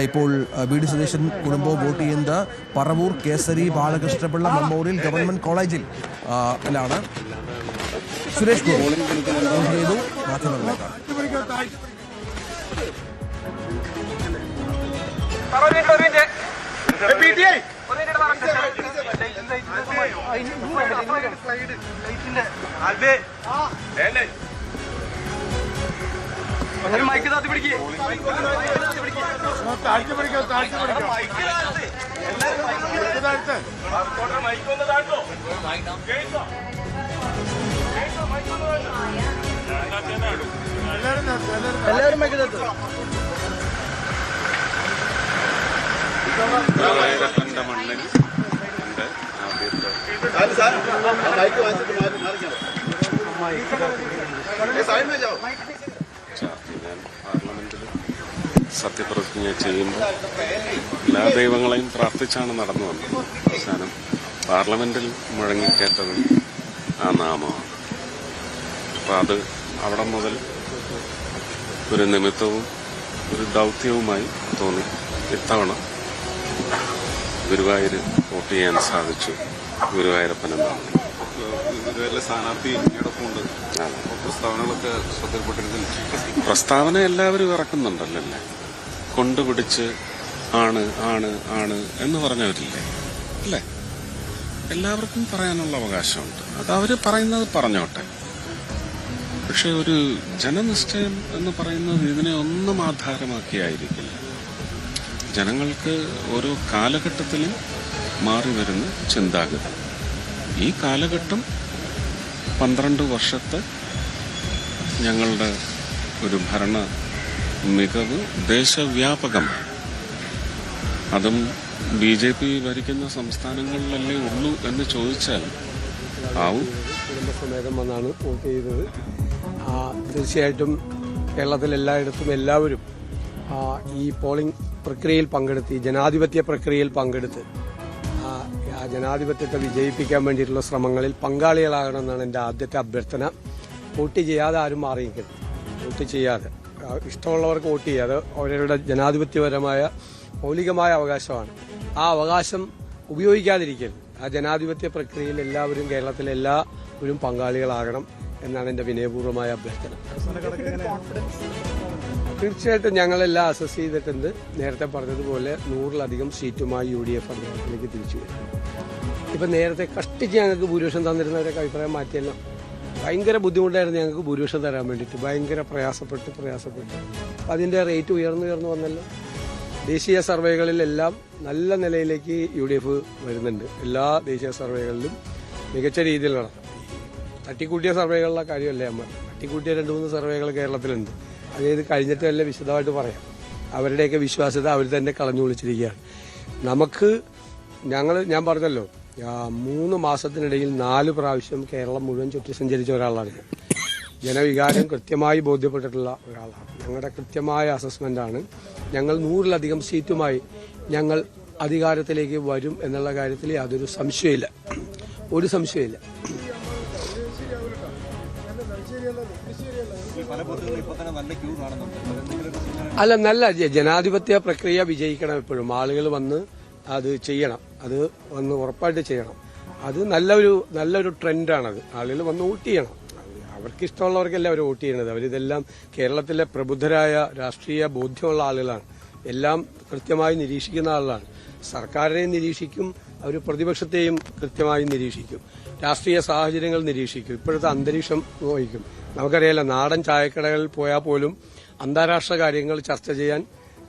ഇപ്പോൾ വി.ഡി. സതീശൻ കുടുംബവും വോട്ട് ചെയ്യുന്നത് പറവൂർ കേസരി ബാലകൃഷ്ണപിള്ള മെമ്മോറിയൽ ഗവൺമെന്റ് കോളേജിൽ ാണ്. സുരേഷ് ഗോപി ചെയ്തു മാധ്യമങ്ങളിലേക്കാണ്. മൈക്ക് താത്തി പിടിക്കേ എല്ലാവരും മൈക്ക് താത്തു. പ്രളയത്തിന്റെ മണ്ണിൽ ഉണ്ട് ഞാൻ പാർലമെന്റിൽ സത്യപ്രതിജ്ഞ ചെയ്യുമ്പോൾ എല്ലാ ദൈവങ്ങളെയും പ്രാർത്ഥിച്ചാണ് നടന്നു വന്നത്. അവസാനം പാർലമെന്റിൽ മുഴങ്ങിക്കേറ്റത് ആ നാമമാണ്. അപ്പം അത് അവിടെ മുതൽ ഒരു നിമിത്തവും ഒരു ദൗത്യവുമായി തോന്നി. ഇത്തവണ ഗുരുവായൂർ വോട്ട് ചെയ്യാൻ സാധിച്ചു. ഗുരുവായൂരപ്പൻ എന്നാണ് സ്ഥാനാർത്ഥി. പ്രസ്താവനകളൊക്കെ ശ്രദ്ധയിൽപ്പെട്ടിരുന്നില്ല. പ്രസ്താവന എല്ലാവരും ഇറക്കുന്നുണ്ടല്ലോ, കൊണ്ടുപിടിച്ച് ആണ് ആണ് ആണ് എന്ന് പറഞ്ഞവരില്ലേ അല്ലേ? എല്ലാവർക്കും പറയാനുള്ള അവകാശമുണ്ട്. അത് അവര് പറയുന്നത് പറഞ്ഞോട്ടെ. പക്ഷെ ഒരു ജനനിശ്ചയം എന്ന് പറയുന്നത് ഇതിനെ ഒന്നും ആധാരമാക്കിയായിരിക്കില്ല. ജനങ്ങൾക്ക് ഓരോ കാലഘട്ടത്തിലും മാറി വരുന്ന ചിന്താഗതി. ഈ കാലഘട്ടം 12 വർഷത്തെ ഞങ്ങളുടെ ഒരു ഭരണ മികവ് ദേശവ്യാപകമാണ്. അതും BJP ഭരിക്കുന്ന സംസ്ഥാനങ്ങളിലല്ലേ ഉള്ളൂ എന്ന് ചോദിച്ചാൽ ആവും. കുടുംബസമേതം വന്നാണ് വോട്ട് ചെയ്തത്. തീർച്ചയായിട്ടും കേരളത്തിൽ എല്ലായിടത്തും എല്ലാവരും ഈ പോളിംഗ് പ്രക്രിയയിൽ പങ്കെടുത്ത്, ഈ ജനാധിപത്യ പ്രക്രിയയിൽ പങ്കെടുത്ത് ആ ജനാധിപത്യത്തെ വിജയിപ്പിക്കാൻ വേണ്ടിയിട്ടുള്ള ശ്രമങ്ങളിൽ പങ്കാളികളാകണമെന്നാണ് എൻ്റെ ആദ്യത്തെ അഭ്യർത്ഥന. വോട്ട് ചെയ്യാതെ ആരും മാറിയിരിക്കരുത്. വോട്ട് ചെയ്യാതെ ഇഷ്ടമുള്ളവർക്ക് വോട്ട് ചെയ്യാതെ അവരുടെ ജനാധിപത്യപരമായ മൗലികമായ അവകാശമാണ്. ആ അവകാശം ഉപയോഗിക്കാതിരിക്കരുത്. ആ ജനാധിപത്യ പ്രക്രിയയിൽ എല്ലാവരും, കേരളത്തിലെ എല്ലാവരും പങ്കാളികളാകണം എന്നാണ് എൻ്റെ വിനയപൂർവ്വമായ അഭ്യർത്ഥന. തീർച്ചയായിട്ടും ഞങ്ങളെല്ലാം അസസ് ചെയ്തിട്ടുണ്ട്. നേരത്തെ പറഞ്ഞതുപോലെ 100-ലധികം സീറ്റുമായി UDF അധികാരത്തിലേക്ക് തിരിച്ചു വരും. ഇപ്പം നേരത്തെ കഷ്ടിച്ച് ഞങ്ങൾക്ക് ഭൂരിപക്ഷം തന്നിരുന്നവരൊക്കെ അഭിപ്രായം മാറ്റിയല്ലോ. ഭയങ്കര ബുദ്ധിമുട്ടായിരുന്നു ഞങ്ങൾക്ക് ഭൂരിപക്ഷം തരാൻ വേണ്ടിയിട്ട്. ഭയങ്കര പ്രയാസപ്പെട്ട് അപ്പം അതിൻ്റെ റേറ്റ് ഉയർന്നു വന്നല്ലോ. ദേശീയ സർവേകളിലെല്ലാം നല്ല നിലയിലേക്ക് UDF വരുന്നുണ്ട്. എല്ലാ ദേശീയ സർവേകളിലും മികച്ച രീതിയിൽ നടക്കും. തട്ടിക്കൂട്ടിയ സർവേകളുടെ കാര്യമല്ലേ നമ്മൾ. തട്ടിക്കൂട്ടിയ 2-3 സർവേകൾ കേരളത്തിലുണ്ട്. അതായത് കഴിഞ്ഞിട്ട് വല്ല വിശദമായിട്ട് പറയാം. അവരുടെയൊക്കെ വിശ്വാസ്യത അവർ തന്നെ കളഞ്ഞു വിളിച്ചിരിക്കുകയാണ്. ഞാൻ പറഞ്ഞല്ലോ, 3 മാസത്തിനിടയിൽ 4 പ്രാവശ്യം കേരളം മുഴുവൻ ചുറ്റി സഞ്ചരിച്ച ഒരാളാണ് ഞാൻ. ജനവികാരം കൃത്യമായി ബോധ്യപ്പെട്ടിട്ടുള്ള ഒരാളാണ്. ഞങ്ങളുടെ കൃത്യമായ അസസ്മെന്റാണ്. ഞങ്ങൾ 100-ലധികം സീറ്റുമായി ഞങ്ങൾ അധികാരത്തിലേക്ക് വരും എന്നുള്ള കാര്യത്തിൽ യാതൊരു സംശയമില്ല. ഒരു സംശയമില്ല. അല്ല, നല്ല ജനാധിപത്യ പ്രക്രിയ വിജയിക്കണം. എപ്പോഴും ആളുകൾ വന്ന് അത് ചെയ്യണം. അത് വന്ന് ഉറപ്പായിട്ട് ചെയ്യണം. അത് നല്ലൊരു ട്രെൻഡാണത്. ആളുകൾ വന്ന് വോട്ട് ചെയ്യണം. അവർക്ക് ഇഷ്ടമുള്ളവർക്കല്ല അവർ വോട്ട് ചെയ്യണത്. അവരിതെല്ലാം കേരളത്തിലെ പ്രബുദ്ധരായ രാഷ്ട്രീയ ബോധ്യമുള്ള ആളുകളാണ്. എല്ലാം കൃത്യമായി നിരീക്ഷിക്കുന്ന ആളുകളാണ്. സർക്കാരിനെയും നിരീക്ഷിക്കും, അവർ പ്രതിപക്ഷത്തെയും കൃത്യമായി നിരീക്ഷിക്കും. രാഷ്ട്രീയ സാഹചര്യങ്ങൾ നിരീക്ഷിക്കും. ഇപ്പോഴത്തെ അന്തരീക്ഷം നോക്കും. നമുക്കറിയാലോ, നാടൻ ചായക്കടകളിൽ പോയാൽ പോലും അന്താരാഷ്ട്ര കാര്യങ്ങൾ ചർച്ച ചെയ്യാൻ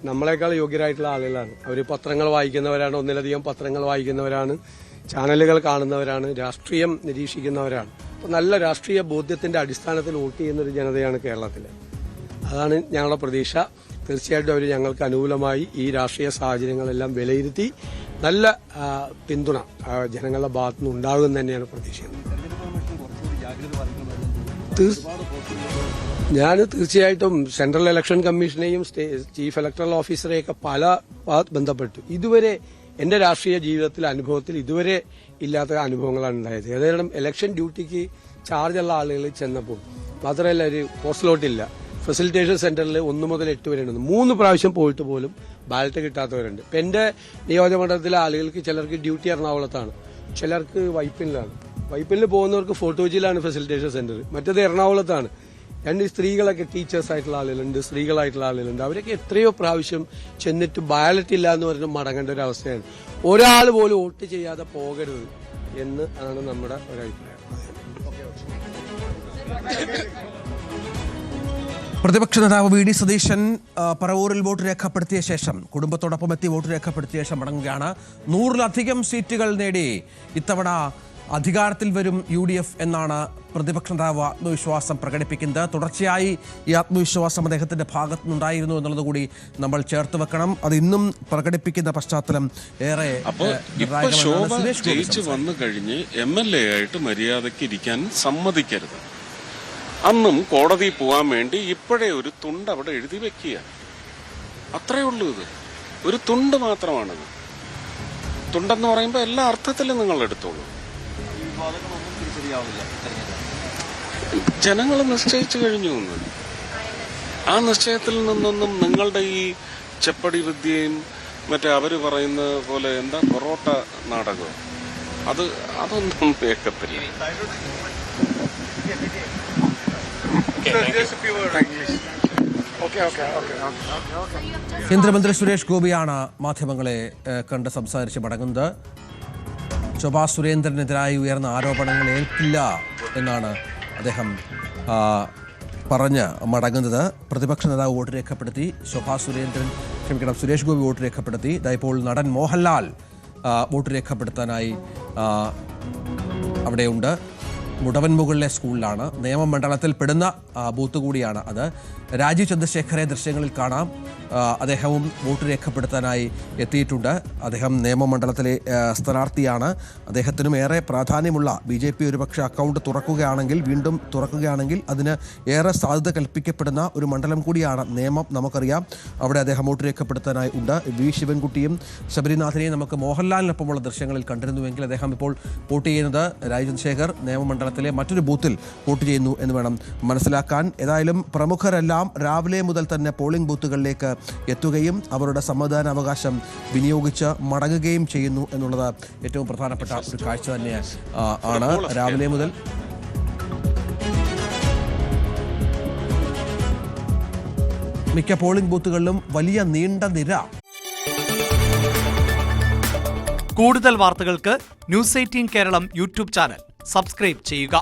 നമ്മളെക്കാൾ യോഗ്യരായിട്ടുള്ള ആളുകളാണ്. അവർ പത്രങ്ങൾ വായിക്കുന്നവരാണ്, ഒന്നിലധികം പത്രങ്ങൾ വായിക്കുന്നവരാണ്, ചാനലുകൾ കാണുന്നവരാണ്, രാഷ്ട്രീയം നിരീക്ഷിക്കുന്നവരാണ്. അപ്പോൾ നല്ല രാഷ്ട്രീയ ബോധ്യത്തിന്റെ അടിസ്ഥാനത്തിൽ വോട്ട് ചെയ്യുന്നൊരു ജനതയാണ് കേരളത്തിൽ. അതാണ് ഞങ്ങളുടെ പ്രതീക്ഷ. തീർച്ചയായിട്ടും അവർ ഞങ്ങൾക്ക് അനുകൂലമായി ഈ രാഷ്ട്രീയ സാഹചര്യങ്ങളെല്ലാം വിലയിരുത്തി നല്ല പിന്തുണ ജനങ്ങളുടെ ഭാഗത്തുനിന്ന് ഉണ്ടാകുമെന്ന് തന്നെയാണ് പ്രതീക്ഷിക്കുന്നത്. ഞാൻ തീർച്ചയായിട്ടും സെൻട്രൽ ഇലക്ഷൻ കമ്മീഷനെയും ചീഫ് ഇലക്ടറൽ ഓഫീസറെയൊക്കെ പല ബന്ധപ്പെട്ടു. ഇതുവരെ എന്റെ രാഷ്ട്രീയ ജീവിതത്തിലെ അനുഭവത്തിൽ ഇതുവരെ ഇല്ലാത്ത അനുഭവങ്ങളാണ് ഉണ്ടായത്. ഏതായാലും ഇലക്ഷൻ ഡ്യൂട്ടിക്ക് ചാർജുള്ള ആളുകൾ ചെന്നപ്പോൾ മാത്രമല്ല, ഒരു പോസ്റ്റലോട്ടില്ല, ഫെസിലിറ്റേഷൻ സെന്ററിൽ 1 മുതൽ 8 വരെ ഉണ്ട്. 3 പ്രാവശ്യം പോയിട്ട് പോലും ബാലറ്റ് കിട്ടാത്തവരുണ്ട്. ഇപ്പം എൻ്റെ നിയോജകമണ്ഡലത്തിലെ ആളുകൾക്ക് ചിലർക്ക് ഡ്യൂട്ടി എറണാകുളത്താണ്, ചിലർക്ക് വൈപ്പിനിലാണ്. വൈപ്പിനിൽ പോകുന്നവർക്ക് ഫോർട്ട് കൊച്ചിയിലാണ് ഫെസിലിറ്റേഷൻ സെന്റർ, മറ്റേത് എറണാകുളത്താണ്. രണ്ട് സ്ത്രീകളൊക്കെ ടീച്ചേഴ്സ് ആയിട്ടുള്ള ആളുകളുണ്ട്, സ്ത്രീകളായിട്ടുള്ള ആളുകളുണ്ട്. അവരൊക്കെ എത്രയോ പ്രാവശ്യം ചെന്നിട്ട് ബാലറ്റ് ഇല്ല എന്ന് പറഞ്ഞ് മടങ്ങേണ്ട ഒരു അവസ്ഥയാണ്. ഒരാൾ പോലും വോട്ട് ചെയ്യാതെ പോകരുത് എന്ന് ആണ് നമ്മുടെ ഒരു അഭിപ്രായം. പ്രതിപക്ഷ നേതാവ് വി ഡി സതീശൻ പറവൂരിൽ വോട്ട് രേഖപ്പെടുത്തിയ ശേഷം കുടുംബത്തോടൊപ്പം എത്തി വോട്ട് രേഖപ്പെടുത്തിയ ശേഷം മടങ്ങുകയാണ്. 100-ലധികം സീറ്റുകൾ നേടി ഇത്തവണ അധികാരത്തിൽ വരും UDF എന്നാണ് പ്രതിപക്ഷ നേതാവ് ആത്മവിശ്വാസം പ്രകടിപ്പിക്കുന്നത്. തുടർച്ചയായി ഈ ആത്മവിശ്വാസം അദ്ദേഹത്തിന്റെ ഭാഗത്തു നിന്നുണ്ടായിരുന്നു എന്നുള്ളത് കൂടി നമ്മൾ ചേർത്ത് വെക്കണം. അത് ഇന്നും പ്രകടിപ്പിക്കുന്ന പശ്ചാത്തലം ഏറെ. ജയിച്ചു വന്നു കഴിഞ്ഞ് MLA ആയിട്ട് മര്യാദയ്ക്ക് ഇരിക്കാൻ സമ്മതിക്കരുത്. അന്നും കോടതി പോകാൻ വേണ്ടി ഇപ്പോഴേ ഒരു തുണ്ട് അവിടെ എഴുതി വെക്കുക. അത്രയേ ഉള്ളൂ. ഇത് ഒരു തുണ്ട് മാത്രമാണിത്. തുണ്ടെന്ന് പറയുമ്പോൾ എല്ലാ അർത്ഥത്തിലും നിങ്ങൾ എടുത്തോളൂ. ജനങ്ങൾ നിശ്ചയിച്ചു കഴിഞ്ഞു. ആ നിശ്ചയത്തിൽ നിന്നൊന്നും നിങ്ങളുടെ ഈ ചെപ്പടി വിദ്യയും മറ്റേ അവര് പറയുന്ന പോലെ എന്താ പൊറോട്ട നാടകം അതൊന്നും കേൾക്കത്തില്ല. കേന്ദ്രമന്ത്രി സുരേഷ് ഗോപിയാണ് മാധ്യമങ്ങളെ കണ്ട് സംസാരിച്ച് മടങ്ങുന്നത്. ശോഭാ സുരേന്ദ്രനെതിരായി ഉയർന്ന ആരോപണങ്ങൾ ഏൽക്കില്ല എന്നാണ് അദ്ദേഹം പറഞ്ഞ് മടങ്ങുന്നത്. പ്രതിപക്ഷ നേതാവ് വോട്ട് രേഖപ്പെടുത്തി, സുരേഷ് ഗോപി വോട്ട് രേഖപ്പെടുത്തി. ഇപ്പോൾ നടൻ മോഹൻലാൽ വോട്ട് രേഖപ്പെടുത്താനായി അവിടെയുണ്ട്. മുടവൻമുകളിലെ സ്കൂളിലാണ്, നിയമമണ്ഡലത്തിൽ പെടുന്ന ബൂത്ത് കൂടിയാണ് അത്. രാജീവ് ചന്ദ്രശേഖരെ ദൃശ്യങ്ങളിൽ കാണാം. അദ്ദേഹവും വോട്ട് രേഖപ്പെടുത്താനായി എത്തിയിട്ടുണ്ട്. അദ്ദേഹം നിയമമണ്ഡലത്തിലെ സ്ഥാനാർത്ഥിയാണ്. അദ്ദേഹത്തിനും ഏറെ പ്രാധാന്യമുള്ള BJP ഒരുപക്ഷെ അക്കൗണ്ട് വീണ്ടും തുറക്കുകയാണെങ്കിൽ അതിന് ഏറെ സാധ്യത കൽപ്പിക്കപ്പെടുന്ന ഒരു മണ്ഡലം കൂടിയാണ് നേമം. നമുക്കറിയാം അവിടെ അദ്ദേഹം വോട്ട് രേഖപ്പെടുത്താനായി ഉണ്ട്. വി ശിവൻകുട്ടിയും ശബരിനാഥനെയും നമുക്ക് മോഹൻലാലിനൊപ്പമുള്ള ദൃശ്യങ്ങളിൽ കണ്ടിരുന്നുവെങ്കിൽ അദ്ദേഹം ഇപ്പോൾ വോട്ട് ചെയ്യുന്നത് രാജീവ് ചന്ദ്രശേഖർ നിയമമണ്ഡലത്തിലെ മറ്റൊരു ബൂത്തിൽ വോട്ട് ചെയ്യുന്നു എന്ന് വേണം മനസ്സിലാക്കാൻ. ഏതായാലും പ്രമുഖരെല്ലാം രാവിലെ മുതൽ തന്നെ പോളിംഗ് ബൂത്തുകളിലേക്ക് എത്തുകയും അവരുടെ സമ്മതിദാനാവകാശം വിനിയോഗിച്ച് മടങ്ങുകയും ചെയ്യുന്നു എന്നുള്ളത് ഏറ്റവും പ്രധാനപ്പെട്ട ഒരു കാഴ്ച തന്നെ ആണ്. രാവിലെ മുതൽ മിക്ക പോളിംഗ് ബൂത്തുകളിലും വലിയ നീണ്ട നിര. കൂടുതൽ വാർത്തകൾക്ക് News 18 Keralam YouTube channel subscribe ചെയ്യുക.